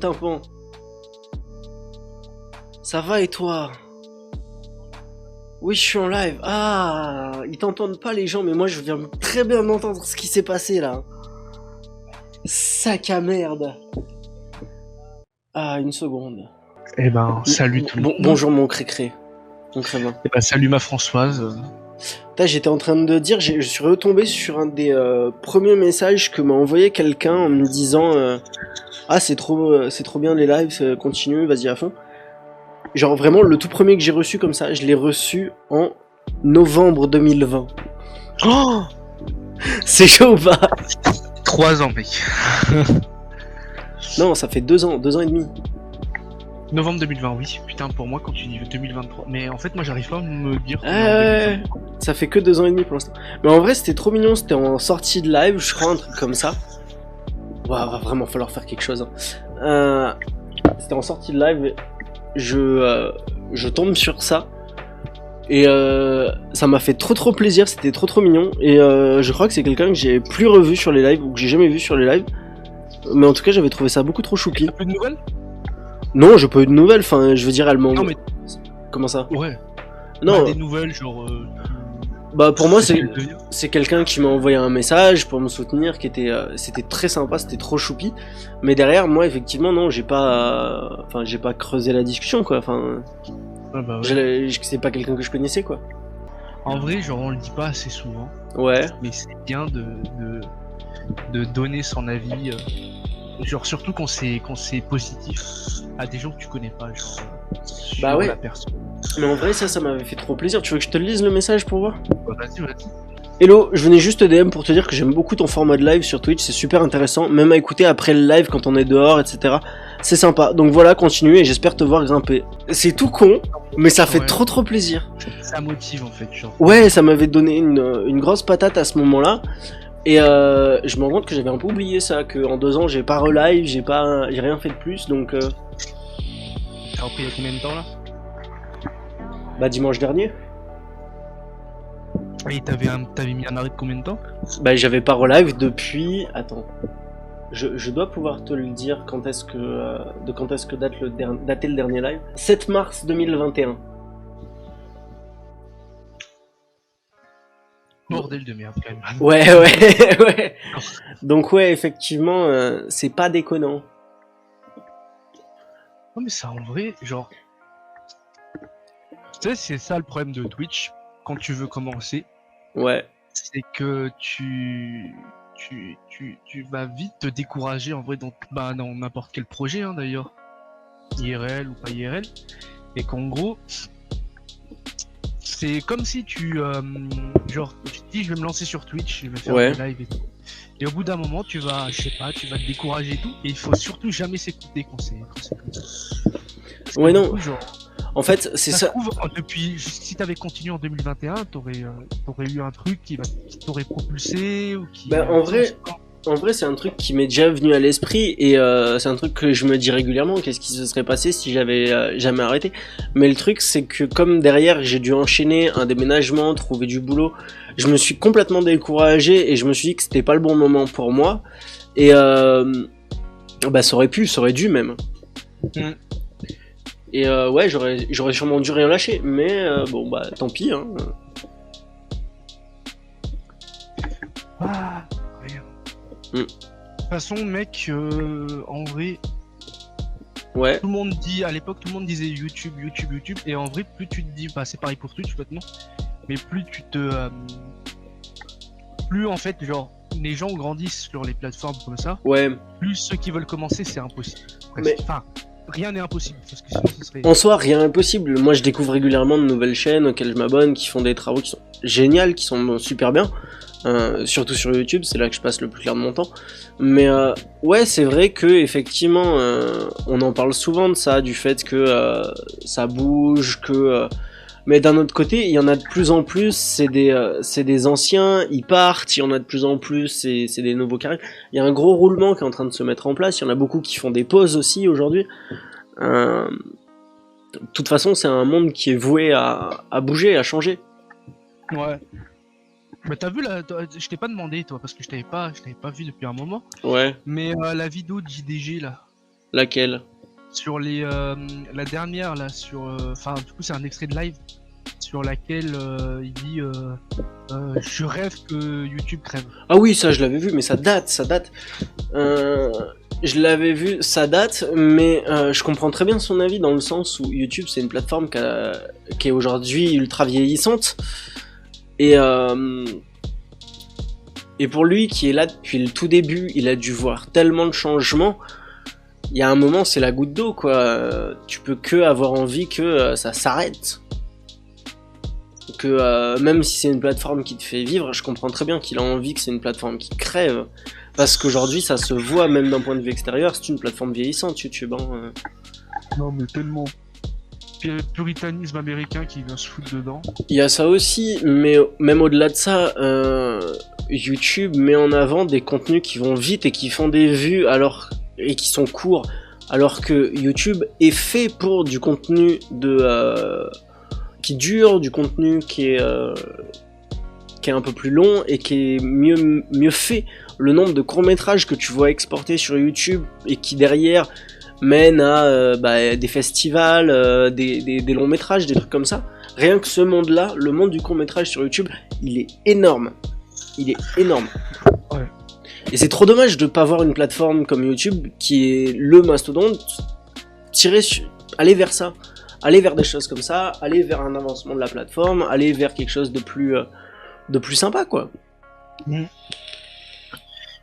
tympans. Ça va et toi? Oui, je suis en live. Ah, ils t'entendent pas les gens, mais moi je viens très bien d'entendre ce qui s'est passé là. Sac à merde. Ah, une seconde. Eh ben, salut tout le monde. Bonjour mon crécré. Mon crémin. Eh ben, salut ma Françoise. Putain, j'étais en train de dire, je suis retombé sur un des premiers messages que m'a envoyé quelqu'un en me disant ah, c'est trop bien les lives, continue, vas-y à fond. Genre vraiment, le tout premier que j'ai reçu comme ça, je l'ai reçu en novembre 2020. Oh, C'est chaud ou pas? 3 ans, mec. Non, ça fait 2 ans et demi. Novembre 2020, oui. Putain, pour moi, quand tu dis 2023. Mais en fait, moi, j'arrive pas à me dire. Ça fait que 2 ans et demi pour l'instant. Mais en vrai, c'était trop mignon. C'était en sortie de live, je crois, un truc comme ça. Ouah, va vraiment falloir faire quelque chose. Hein. C'était en sortie de live. Je tombe sur ça. Et ça m'a fait trop plaisir. C'était trop mignon. Et je crois que c'est quelqu'un que j'ai plus revu sur les lives ou que j'ai jamais vu sur les lives. Mais en tout cas, j'avais trouvé ça beaucoup trop choupi. T'as plus de nouvelles? Non, j'ai pas eu de nouvelles. Enfin, je veux dire, elle m'en. Non, mais. Comment ça? Ouais. Non. Des nouvelles, genre. Bah pour moi c'est quelqu'un qui m'a envoyé un message pour me soutenir, qui était c'était très sympa, c'était trop choupi. Mais derrière moi effectivement non, j'ai pas creusé la discussion quoi. Enfin, Ah bah ouais. c'est pas quelqu'un que je connaissais quoi. En vrai, genre, on le dit pas assez souvent. Ouais. Mais c'est bien de donner son avis. Genre surtout quand c'est positif à des gens que tu connais pas, genre sur Bah ouais. la personne. Mais en vrai ça m'avait fait trop plaisir. Tu veux que je te le lise le message pour voir? Bah, vas-y. Hello, je venais juste te DM pour te dire que j'aime beaucoup ton format de live sur Twitch, c'est super intéressant, même à écouter après le live quand on est dehors, etc. C'est sympa, donc voilà, continue et j'espère te voir grimper. C'est tout con, mais ça fait trop plaisir. Ça motive en fait, genre. Ouais, ça m'avait donné une grosse patate à ce moment-là. Et je me rends compte que j'avais un peu oublié ça, que en 2 ans j'ai pas relive, j'ai rien fait de plus, donc T'as repris il y a combien de temps là? bah dimanche dernier. Et t'avais mis un arrêt de combien de temps? Bah j'avais pas relive depuis... Attends. Je dois pouvoir te le dire quand est-ce que datait le dernier live. 7 mars 2021. Bordel de merde quand même. Ouais. Donc ouais, effectivement, c'est pas déconnant. Non mais ça en vrai, genre... Tu sais, c'est ça le problème de Twitch, quand tu veux commencer. Ouais. C'est que tu vas vite te décourager en vrai dans n'importe quel projet hein, d'ailleurs. IRL ou pas IRL. Et qu'en gros... C'est comme si tu te dis je vais me lancer sur Twitch, je vais faire des lives et tout. Et au bout d'un moment tu vas te décourager et tout. Et il faut surtout jamais s'écouter quand c'est comme ça. Ouais non. Coup, genre, en fait c'est ça. Depuis, si t'avais continué en 2021, t'aurais eu un truc qui t'aurait propulsé ou qui. Bah en vrai c'est un truc qui m'est déjà venu à l'esprit et c'est un truc que je me dis régulièrement, qu'est-ce qui se serait passé si j'avais jamais arrêté. Mais le truc c'est que comme derrière j'ai dû enchaîner un déménagement, trouver du boulot, je me suis complètement découragé et je me suis dit que c'était pas le bon moment pour moi. Et bah ça aurait dû même. Et ouais j'aurais sûrement dû rien lâcher, mais bon bah tant pis hein. Ah, rien. De toute façon, mec, en vrai, ouais. tout le monde dit, à l'époque, tout le monde disait YouTube, et en vrai, plus tu te dis, bah c'est pareil pour Twitch maintenant, mais plus plus en fait, genre, les gens grandissent sur les plateformes comme ça, plus ceux qui veulent commencer, c'est impossible. Mais... Enfin, rien n'est impossible, parce que sinon ce serait... En soi, rien n'est impossible. Moi, je découvre régulièrement de nouvelles chaînes auxquelles je m'abonne, qui font des travaux qui sont géniaux, qui sont super bien. Surtout sur YouTube, c'est là que je passe le plus clair de mon temps. Mais ouais, c'est vrai que effectivement, on en parle souvent de ça, du fait que ça bouge, que... Mais d'un autre côté, il y en a de plus en plus, c'est des anciens, ils partent, il y en a de plus en plus, c'est des nouveaux carrés. Il y a un gros roulement qui est en train de se mettre en place, il y en a beaucoup qui font des pauses aussi aujourd'hui. De toute façon, c'est un monde qui est voué à bouger, à changer. Ouais. Mais t'as vu là, je t'ai pas demandé toi, parce que je t'avais pas vu depuis un moment. Ouais. Mais la vidéo de JDG là. Laquelle? Sur la dernière là, enfin du coup c'est un extrait de live sur laquelle il dit je rêve que YouTube crève. Ah oui, ça je l'avais vu, mais ça date. Je l'avais vu, ça date, mais je comprends très bien son avis dans le sens où YouTube c'est une plateforme qui est aujourd'hui ultra vieillissante et pour lui qui est là depuis le tout début, il a dû voir tellement de changements. Il y a un moment, c'est la goutte d'eau, quoi. Tu peux que avoir envie que ça s'arrête. Que même si c'est une plateforme qui te fait vivre, je comprends très bien qu'il a envie que c'est une plateforme qui crève. Parce qu'aujourd'hui, ça se voit même d'un point de vue extérieur, c'est une plateforme vieillissante, YouTube. Hein. Non, mais tellement. Puritanisme américain qui vient se foutre dedans. Il y a ça aussi, mais même au-delà de ça, YouTube met en avant des contenus qui vont vite et qui font des vues et qui sont courts, alors que YouTube est fait pour du contenu qui dure, du contenu qui est un peu plus long et qui est mieux fait. Le nombre de courts-métrages que tu vois exportés sur YouTube et qui derrière mènent à des festivals, des longs-métrages, des trucs comme ça. Rien que ce monde-là, le monde du court-métrage sur YouTube, il est énorme. Il est énorme. Ouais. Et c'est trop dommage de pas voir une plateforme comme YouTube qui est le mastodonte aller vers ça, aller vers des choses comme ça, aller vers un avancement de la plateforme, aller vers quelque chose de plus sympa, quoi.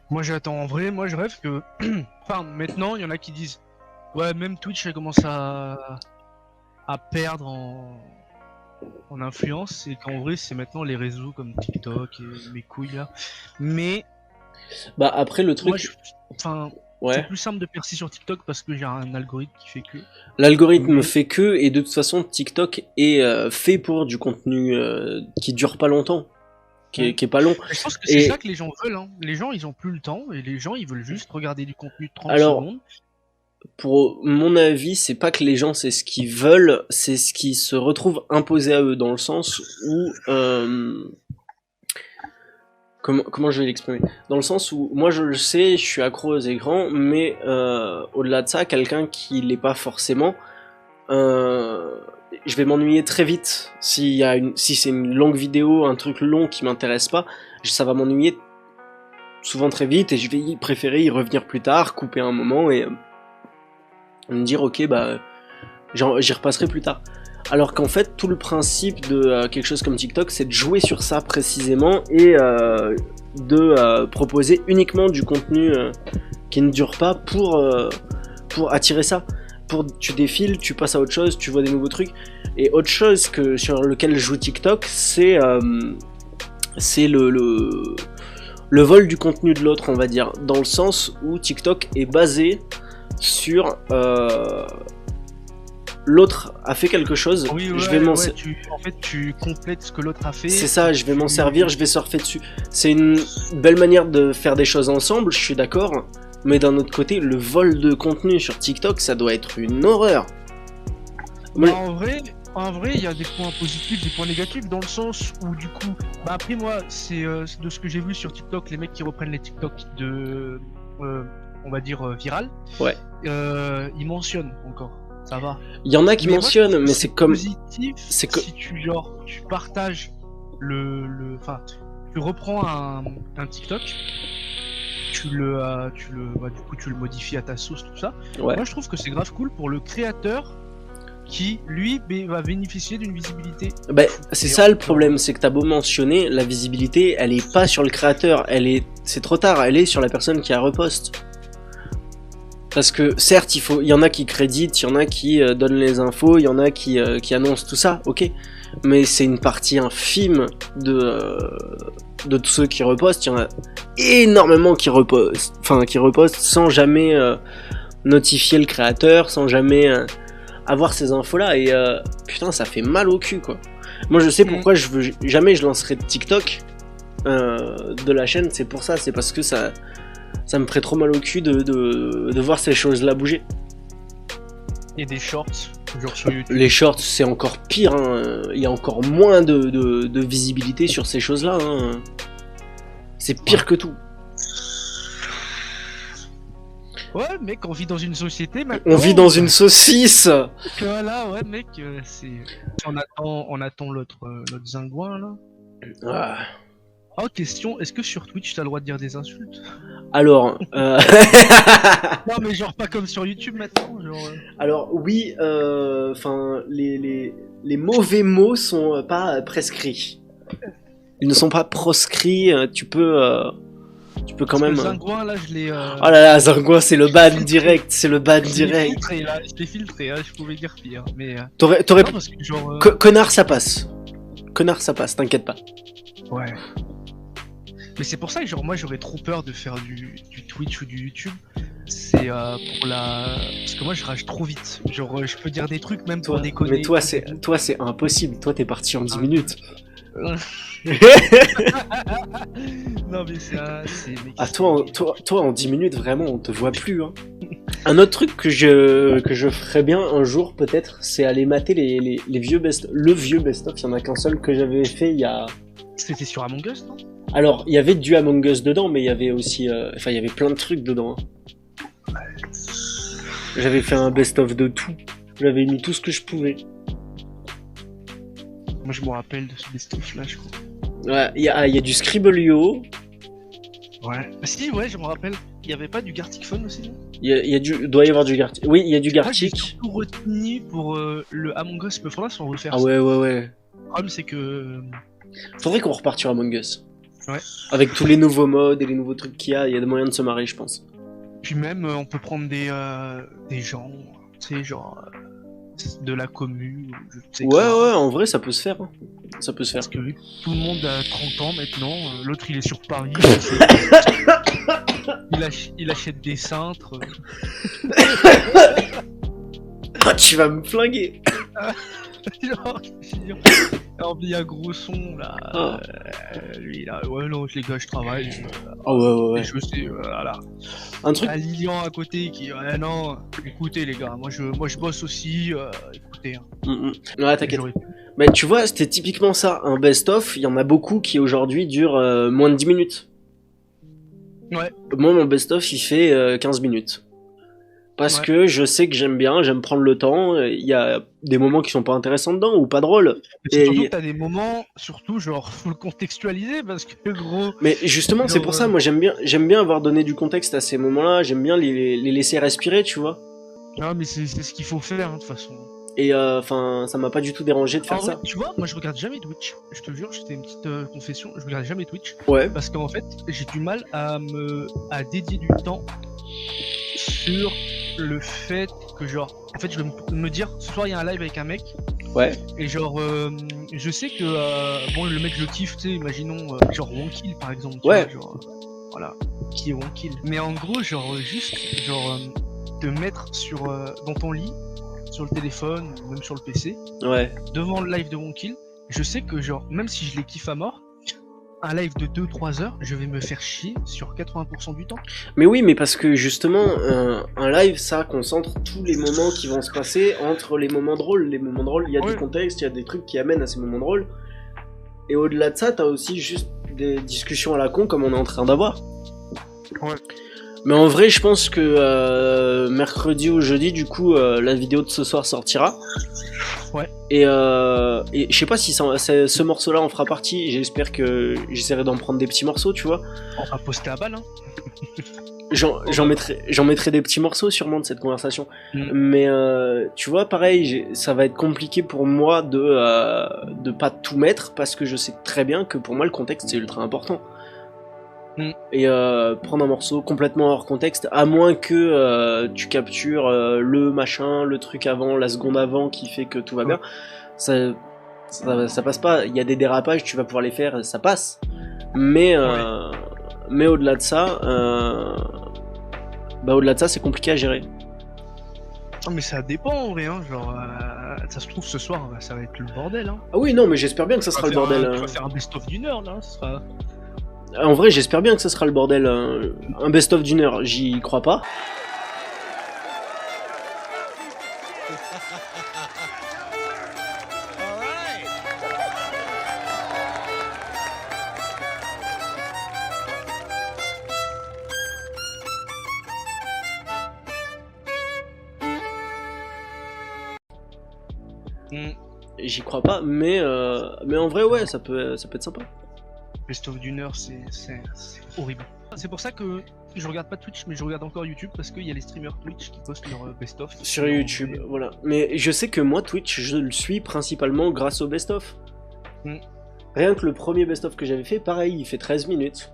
Moi j'attends en vrai, moi je rêve que enfin maintenant il y en a qui disent ouais même Twitch elle commence à perdre en influence et qu'en vrai c'est maintenant les réseaux comme TikTok et mes couilles là. Mais après le truc, ouais. C'est plus simple de percer sur TikTok parce que j'ai un algorithme qui fait que. L'algorithme fait que, et de toute façon TikTok est fait pour du contenu qui dure pas longtemps, qui est pas long. Je pense que c'est ça que les gens veulent. Hein. Les gens ils ont plus le temps et les gens ils veulent juste regarder du contenu de 30 secondes. Pour mon avis, c'est pas que les gens c'est ce qu'ils veulent, c'est ce qui se retrouve imposé à eux, dans le sens où comment je vais l'exprimer, dans le sens où moi je le sais, je suis accro aux écrans, mais au-delà de ça, quelqu'un qui l'est pas forcément, je vais m'ennuyer très vite. Si c'est une longue vidéo, un truc long qui m'intéresse pas, ça va m'ennuyer souvent très vite et je vais préférer y revenir plus tard, couper un moment et me dire ok j'y repasserai plus tard. Alors qu'en fait tout le principe de quelque chose comme TikTok c'est de jouer sur ça précisément et de proposer uniquement du contenu qui ne dure pas pour attirer ça. Tu défiles, tu passes à autre chose, tu vois des nouveaux trucs. Et autre chose sur lequel joue TikTok, c'est le vol du contenu de l'autre, on va dire, dans le sens où TikTok est basé sur l'autre a fait quelque chose, tu complètes ce que l'autre a fait. C'est ça, je vais m'en servir, je vais surfer dessus. C'est une belle manière de faire des choses ensemble, je suis d'accord, mais d'un autre côté, le vol de contenu sur TikTok, ça doit être une horreur. En vrai, il y a des points positifs, des points négatifs, dans le sens où du coup, après moi, c'est de ce que j'ai vu sur TikTok, les mecs qui reprennent les TikTok de, on va dire viral, ils mentionnent encore. Ça va. Il y en a qui mentionnent, mais c'est comme positif. Si tu partages enfin, tu reprends un TikTok, tu le modifies à ta sauce, tout ça. Ouais. Moi, je trouve que c'est grave cool pour le créateur qui, lui, va bénéficier d'une visibilité. C'est ça le problème, c'est que t'as beau mentionner, la visibilité, elle est pas sur le créateur, c'est trop tard, elle est sur la personne qui a reposte. Parce que certes, il y en a qui créditent, il y en a qui donnent les infos, il y en a qui annoncent tout ça, ok. Mais c'est une partie infime de tous ceux qui repostent. Il y en a énormément qui repostent sans jamais notifier le créateur, sans jamais avoir ces infos-là. Et putain, ça fait mal au cul, quoi. Moi, je sais pourquoi jamais je lancerai de TikTok de la chaîne. C'est pour ça, c'est parce que ça me ferait trop mal au cul de voir ces choses-là bouger. Et des shorts, toujours sur YouTube. Les shorts, c'est encore pire, hein. Il y a encore moins de visibilité sur ces choses-là. Hein. C'est pire que tout. Ouais, mec, on vit dans une société maintenant. On vit dans une saucisse. Voilà, ouais, mec, c'est. On attend l'autre zingouin là. Ah. Oh, question, est-ce que sur Twitch t'as le droit de dire des insultes? Alors, Non, mais genre pas comme sur YouTube maintenant, genre. alors oui, enfin les mauvais mots sont pas prescrits. Ils ne sont pas proscrits. Tu peux quand Parce que même. le zingouin là, je l'ai. Oh là là, Zingouin, c'est le ban direct, c'est le ban Je l'ai direct. filtré là, je l'ai filtré, hein, je pouvais dire pire, mais. T'aurais, Non, parce que genre. connard, ça passe. Connard, ça passe, t'inquiète pas. Ouais. Mais c'est pour ça que genre moi j'aurais trop peur de faire du Twitch ou du YouTube. C'est pour la. Parce que moi je rage trop vite. Genre je peux dire des trucs même pour déconner. Mais toi, c'est impossible. Toi, t'es parti en 10 minutes. Non mais Ah, toi, en 10 minutes, vraiment, on te voit plus. Hein. Un autre truc que je ferais bien un jour, peut-être, c'est aller mater les vieux le vieux best-of. Il y en a qu'un seul que j'avais fait il y a. C'était sur Among Us, non? Alors, il y avait du Among Us dedans, mais il y avait aussi. Enfin, il y avait plein de trucs dedans. Hein. J'avais fait un best-of de tout. J'avais mis tout ce que je pouvais. Moi je me rappelle de ce best-of là, je crois. Ouais, il y a du Scribblio. Ouais. Ah, si, ouais, je me rappelle. Il y avait pas du Gartic Phone aussi, non? Doit y avoir du Gartic. Oui, il y a du Moi, j'ai Gartic. surtout retenu pour le Among Us, mais faudra s'en refaire. Ah ouais. Le problème c'est que. Faudrait qu'on reparte sur Among Us. Ouais. Avec tous les nouveaux modes et les nouveaux trucs qu'il y a des moyens de se marrer, je pense. Puis même, on peut prendre des gens, tu sais, genre de la commu. Je sais Ouais, en vrai, ça peut se faire. Hein. Ça peut se faire. Parce que vu que tout le monde a 30 ans maintenant, l'autre il est sur Paris, il achète des cintres. Ah, tu vas me flinguer. Genre, il y a gros son là. Ah. Lui là, ouais, non, les gars, je travaille. Oh ouais. Et je sais, voilà. Un truc. T'as Lilian à côté qui, ouais, non, écoutez les gars, moi je bosse aussi, écoutez. Hein. Ouais, t'inquiète. Mais tu vois, c'était typiquement ça. Un best-of, il y en a beaucoup qui aujourd'hui durent moins de 10 minutes. Ouais. Moi, mon best-of, il fait 15 minutes. Parce que je sais que j'aime prendre le temps. Il y a des moments qui sont pas intéressants dedans ou pas drôles. Et surtout que t'as des moments, surtout genre faut le contextualiser parce que gros. Mais justement, c'est pour ça, moi j'aime bien avoir donné du contexte à ces moments-là. J'aime bien les laisser respirer, tu vois. Non, mais c'est ce qu'il faut faire hein, de toute façon. Et enfin, ça m'a pas du tout dérangé de faire ça. Tu vois, moi je regarde jamais Twitch. Je te jure, c'était une petite confession. Je regarde jamais Twitch. Ouais. Parce qu'en fait, j'ai du mal à dédier du temps sur le fait que genre en fait je vais me dire ce soir il y a un live avec un mec ouais et genre je sais que bon le mec je le kiffe tu sais imaginons genre Wonkill par exemple ouais vois, genre voilà qui est Wonkill mais en gros genre juste genre te mettre sur dans ton lit sur le téléphone ou même sur le PC ouais devant le live de Wonkill je sais que genre même si je les kiffe à mort un live de 2-3 heures, je vais me faire chier sur 80% du temps. Mais oui, mais parce que justement, un live, ça concentre tous les moments qui vont se passer entre les moments drôles. Les moments drôles, il y a du contexte, il y a des trucs qui amènent à ces moments drôles. Et au-delà de ça, t'as aussi juste des discussions à la con comme on est en train d'avoir. Ouais. Mais en vrai, je pense que mercredi ou jeudi, du coup, la vidéo de ce soir sortira. Ouais. Et je sais pas si ce morceau-là en fera partie. J'espère que j'essaierai d'en prendre des petits morceaux, tu vois. On va poster à balle, hein. J'en mettrai des petits morceaux sûrement de cette conversation. Mais tu vois, pareil, ça va être compliqué pour moi de pas tout mettre parce que je sais très bien que pour moi le contexte c'est ultra important. Et prendre un morceau complètement hors contexte, à moins que tu captures le machin, le truc avant, la seconde avant qui fait que tout va bien, ça passe pas. Il y a des dérapages, tu vas pouvoir les faire, ça passe. Mais au-delà de ça, c'est compliqué à gérer. Non mais ça dépend en vrai, hein. Genre ça se trouve ce soir ça va être le bordel. Hein. Ah oui non mais j'espère bien que ça sera le bordel. Tu vas faire un best-of d'une heure là, ça sera... En vrai, j'espère bien que ça sera le bordel. Un best-of d'une heure, j'y crois pas. Mm. J'y crois pas, mais en vrai, ouais, ça peut être sympa. Best-of d'une heure, c'est horrible. C'est pour ça que je regarde pas Twitch, mais je regarde encore YouTube parce qu'il y a les streamers Twitch qui postent leur best-of. Sur YouTube, voilà. Mais je sais que moi, Twitch, je le suis principalement grâce au best-of. Mm. Rien que le premier best-of que j'avais fait, pareil, il fait 13 minutes.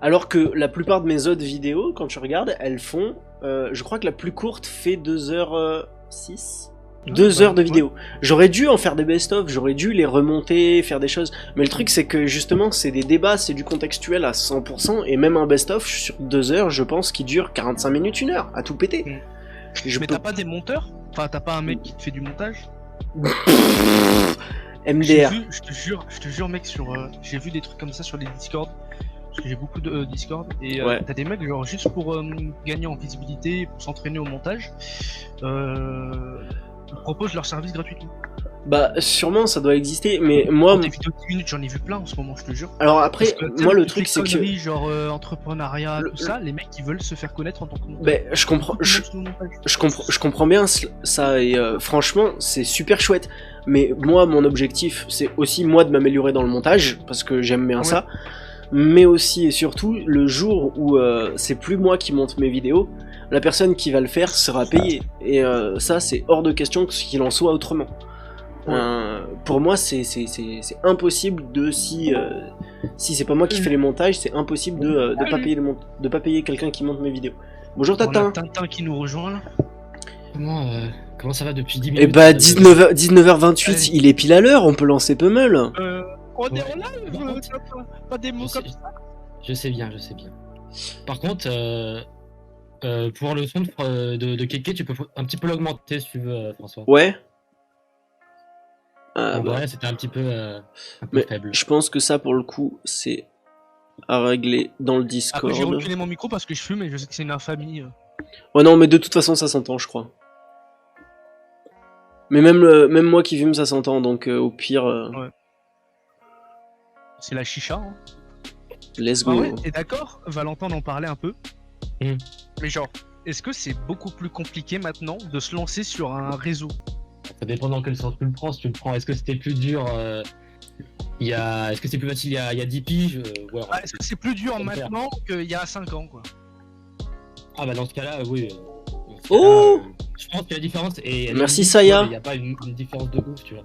Alors que la plupart de mes autres vidéos, quand tu regardes, elles font... je crois que la plus courte fait 2h06. 2 heures de vidéo. J'aurais dû en faire des best-of, j'aurais dû les remonter, faire des choses. Mais le truc, c'est que justement, c'est des débats, c'est du contextuel à 100%. Et même un best-of sur 2 heures, je pense, qui dure 45 minutes, 1 heure, à tout péter. Mais t'as pas des monteurs? Enfin, t'as pas un mec qui te fait du montage? MDR. Je te jure, mec, j'ai vu des trucs comme ça sur les Discord. Parce que j'ai beaucoup de Discord. Et Ouais. t'as des mecs, genre, juste pour gagner en visibilité, pour s'entraîner au montage, ils proposent leur service gratuitement. Bah, sûrement, ça doit exister, mais moi... Des vidéos de 10 minutes, j'en ai vu plein en ce moment, je te jure. Alors après, moi, le truc, c'est que... genre entrepreneuriat, tout ça, les mecs, ils veulent se faire connaître en tant que monteur. Ben, je comprends bien ça, et franchement, c'est super chouette. Mais moi, mon objectif, c'est aussi, moi, de m'améliorer dans le montage, parce que j'aime bien ça. Mais aussi et surtout, le jour où c'est plus moi qui monte mes vidéos, la personne qui va le faire sera payée. Et ça, c'est hors de question qu'il en soit autrement. Pour moi, c'est impossible de... Si c'est pas moi qui fais les montages, c'est impossible de pas payer quelqu'un qui monte mes vidéos. Bonjour Tatin. Tintin qui nous rejoint là. Comment ça va depuis 10 minutes? Eh bah 19h28, il est pile à l'heure, on peut lancer Pummel. On est en live, pas des mots comme ça. Je sais bien. Par contre, pour le son de Keke, tu peux un petit peu l'augmenter si tu veux, François. Ouais. Ouais, c'était un petit peu faible. Je pense que ça, pour le coup, c'est à régler dans le Discord. Après, j'ai reculé mon micro parce que je fume et je sais que c'est une infamie. Ouais, non, mais de toute façon, ça s'entend, je crois. Mais même moi qui fume, ça s'entend, donc au pire... Ouais. C'est la chicha. Hein. Let's go. Ah ouais, t'es d'accord? Valentin en parlait un peu. Mais genre, est-ce que c'est beaucoup plus compliqué maintenant de se lancer sur un réseau? Ça dépend dans quel sens tu le prends. Si tu le prends, est-ce que c'était plus dur est-ce que c'est plus facile il y a 10 piges est-ce que c'est plus dur maintenant qu'il y a 5 ans, quoi? Ah bah dans ce cas-là, oui. Oh je pense que la différence est... Merci Saya. Il n'y a pas une différence de ouf, tu vois.